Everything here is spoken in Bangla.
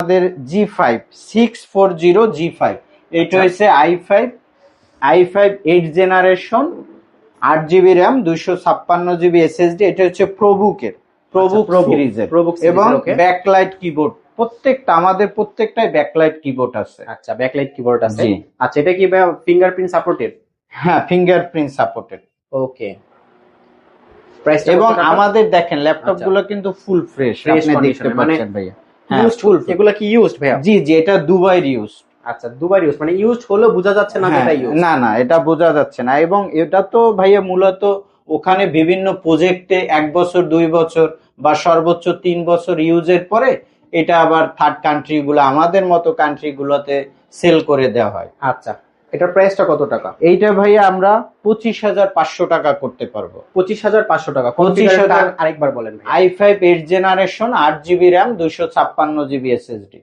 আমাদের G5 640 G5 এটা হচ্ছে i5 8 generation 8GB RAM 256GB SSD। এটা হচ্ছে প্রবুক সিরিজের এবং ব্যাকলাইট কিবোর্ড। আমাদের প্রত্যেকটাই ব্যাকলাইট কিবোর্ড আছে। আচ্ছা, ব্যাকলাইট কিবোর্ড আছে। আচ্ছা, এটা কি ফিঙ্গারপ্রিন্ট সাপোর্টেড? হ্যাঁ, ফিঙ্গারপ্রিন্ট সাপোর্টেড। ওকে। এবং আমাদের দেখেন ল্যাপটপ গুলো কিন্তু ফুল ফ্রেশ, আপনি দেখতে পাচ্ছেন ভাইয়া। হ্যাঁ, ফুল। এগুলা কি ইউজড ভাইয়া? জি, এটা দুবাইয়ের ইউজ। আচ্ছা, দুবাইয়ের ইউজ, মানে ইউজড হলেও বোঝা যাচ্ছে না এটা ইউজ। না, এটা বোঝা যাচ্ছে না। এবং এটা তো ভাইয়া মূলত ওখানে বিভিন্ন প্রজেক্টে 1 বছর 2 বছর বা সর্বোচ্চ 3 বছর ইউজের পরে এটা আবার থার্ড কান্ট্রি গুলো, আমাদের মতো কান্ট্রি গুলোতে সেল করে দেওয়া হয়। আচ্ছা, এটার প্রাইসটা কত টাকা? এইটা ভাইয়া আমরা 25,500 টাকা করতে পারবো। 25,500 টাকা। 25,000 আরেকবার বলেন। i5 8 generation 8GB RAM 256GB SSD।